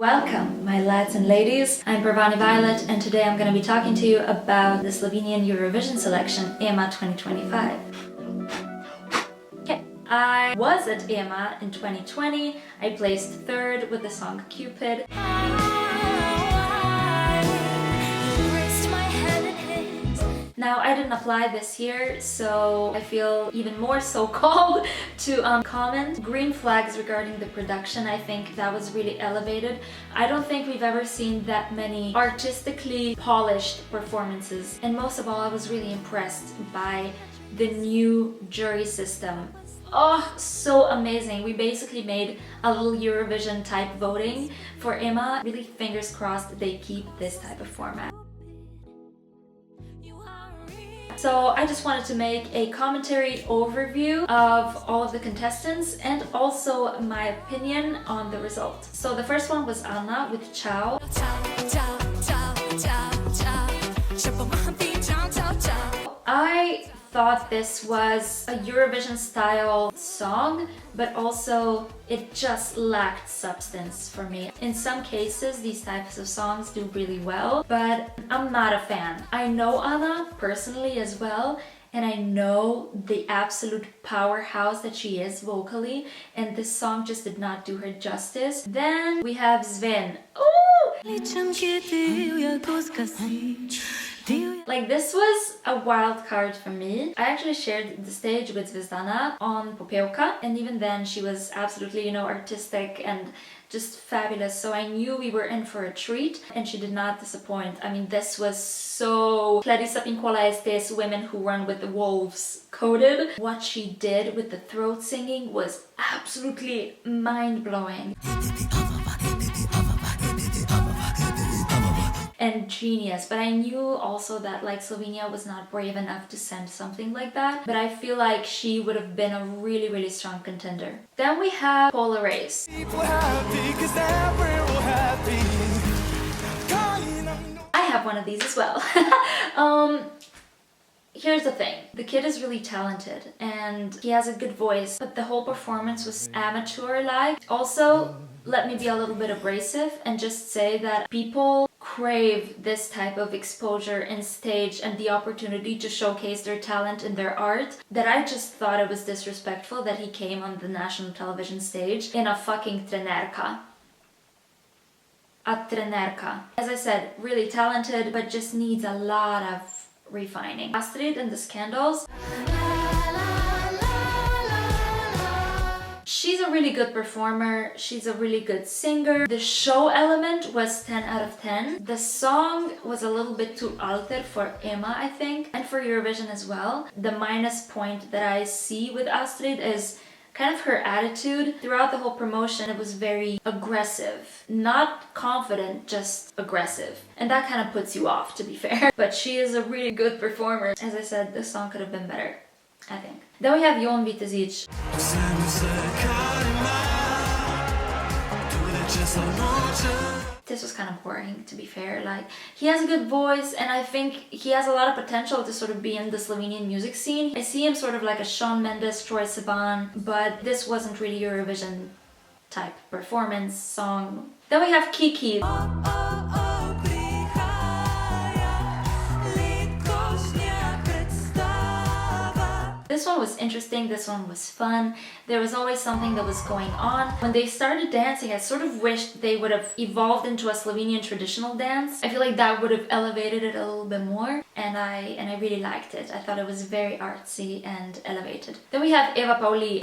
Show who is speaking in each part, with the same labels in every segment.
Speaker 1: Welcome, my lads and ladies. I'm Parvani Violet, and today I'm going to be talking to you about the Slovenian Eurovision selection, EMA 2025. Okay, I was at EMA in 2020. I placed third with the song Cupid. Now, I didn't apply this year, so I feel even more so called to comment. Green flags regarding the production, I think that was really elevated. I don't think we've ever seen that many artistically polished performances. And most of all, I was really impressed by the new jury system. Oh, so amazing. We basically made a little Eurovision type voting for EMA. Really fingers crossed they keep this type of format. So I just wanted to make a commentary overview of all of the contestants and also my opinion on the result. So the first one was Anna with Ciao. I thought this was a Eurovision style song, but also it just lacked substance for me. In some cases, these types of songs do really well, but I'm not a fan. I know Anna personally as well, and I know the absolute powerhouse that she is vocally, and this song just did not do her justice. Then we have ZVEN. Like, this was a wild card for me. I actually shared the stage with Zvezdana on Popelka, and even then she was absolutely, artistic and just fabulous. So I knew we were in for a treat, and she did not disappoint. I mean, this was so Clarissa Pinkola Estes, Women Who Run with the Wolves coded. What she did with the throat singing was absolutely mind-blowing. And genius, but I knew also that Slovenia was not brave enough to send something like that, but I feel like she would have been a really strong contender. Then we have POLARACE. I have one of these as well. Here's the thing, the kid is really talented and he has a good voice, but the whole performance was amateur-like. Also, let me be a little bit abrasive and just say that people crave this type of exposure in stage and the opportunity to showcase their talent and their art, that I just thought it was disrespectful that he came on the national television stage in a fucking trenerka. A trenerka. As I said, really talented, but just needs a lot of refining. ASTRID and the Scandals. She's a really good performer, she's a really good singer. The show element was 10 out of 10. The song was a little bit too alter for EMA, I think, and for Eurovision as well. The minus point that I see with Astrid is kind of her attitude. Throughout the whole promotion, it was very aggressive. Not confident, just aggressive. And that kind of puts you off, to be fair. But she is a really good performer. As I said, this song could have been better, I think. Then we have VITEZIČ. This was kind of boring, to be fair. Like, he has a good voice and I think he has a lot of potential to sort of be in the Slovenian music scene. I see him sort of like a Shawn Mendes, Troye Sivan, but this wasn't really Eurovision type performance song. Then we have KIKI. This one was interesting, this one was fun. There was always something that was going on. When they started dancing, I sort of wished they would have evolved into a Slovenian traditional dance. I feel like that would have elevated it a little bit more, and I really liked it. I thought it was very artsy and elevated. Then we have Eva PAVLI.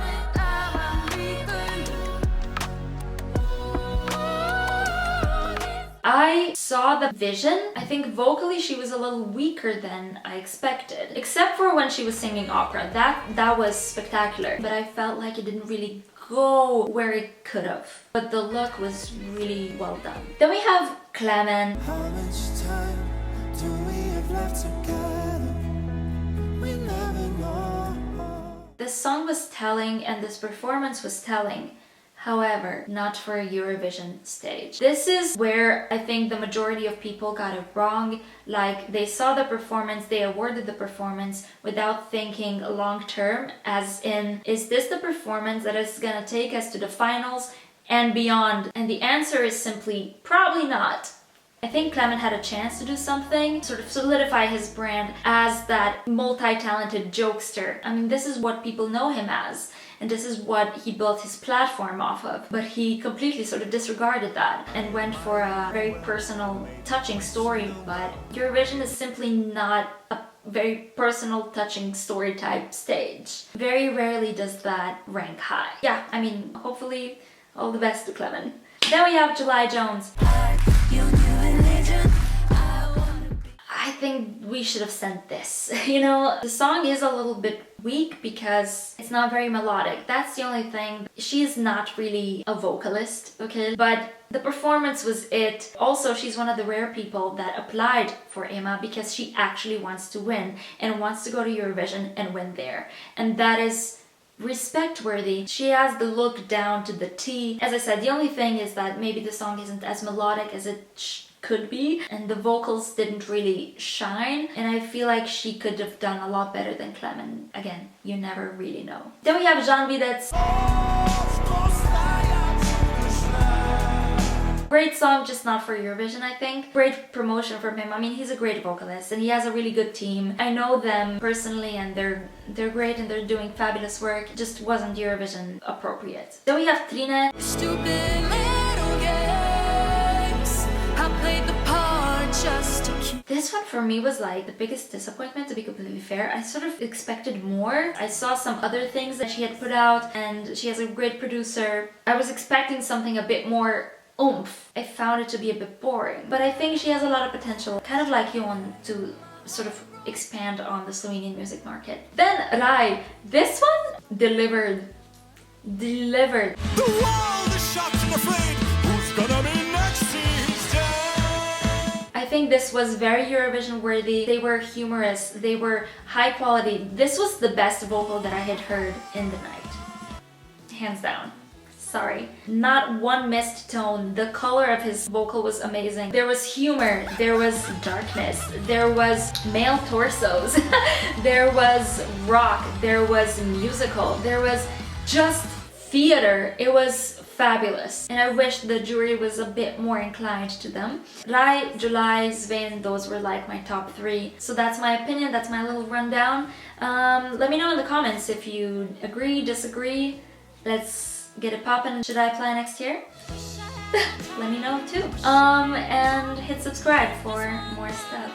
Speaker 1: I saw the vision. I think vocally she was a little weaker than I expected. Except for when she was singing opera. That was spectacular. But I felt like it didn't really go where it could have. But the look was really well done. Then we have KLEMEN. How much time do we have left together? We never know. This song was telling and this performance was telling. However, not for a Eurovision stage. This is where I think the majority of people got it wrong. Like, they saw the performance, they awarded the performance without thinking long term, as in, is this the performance that is gonna take us to the finals and beyond? And the answer is simply probably not. I think Clement had a chance to do something, sort of solidify his brand as that multi-talented jokester. I mean, this is what people know him as, and this is what he built his platform off of. But he completely sort of disregarded that and went for a very personal, touching story. But Eurovision is simply not a very personal, touching story type stage. Very rarely does that rank high. Yeah, I mean, hopefully all the best to Clement. Then we have July Jones. I think we should have sent this. You know, the song is a little bit weak because it's not very melodic. That's the only thing. She's not really a vocalist, okay? But the performance was it. Also, she's one of the rare people that applied for EMA because she actually wants to win and wants to go to Eurovision and win there. And that is respect worthy. She has the look down to the T. As I said, the only thing is that maybe the song isn't as melodic as it could be, and the vocals didn't really shine, and I feel like she could have done a lot better than Clement. Again, you never really know. Then we have Jean VIDEC. Great song, just not for Eurovision, I think. Great promotion from him. I mean, he's a great vocalist and he has a really good team. I know them personally and they're great and they're doing fabulous work. It just wasn't Eurovision appropriate. Then we have TRINE. Stupid little games. I played the part just to keep... This one for me was like the biggest disappointment, to be completely fair. I sort of expected more. I saw some other things that she had put out and she has a great producer. I was expecting something a bit more oomph. I found it to be a bit boring, but I think she has a lot of potential, kind of like Jon, to sort of expand on the Slovenian music market. Then Rai, this one delivered. The world is shocked and afraid. Who's gonna be next these days? I think this was very Eurovision worthy. They were humorous, they were high quality. This was the best vocal that I had heard in the night. Hands down. Sorry. Not one missed tone. The color of his vocal was amazing. There was humor, there was darkness, there was male torsos, there was rock, there was musical, there was just theater. It was fabulous. And I wish the jury was a bit more inclined to them. Rai, July, ZVEN, those were like my top 3. So that's my opinion, that's my little rundown. Let me know in the comments if you agree, disagree. Let's get it poppin'. Should I apply next year? Let me know too. And hit subscribe for more stuff.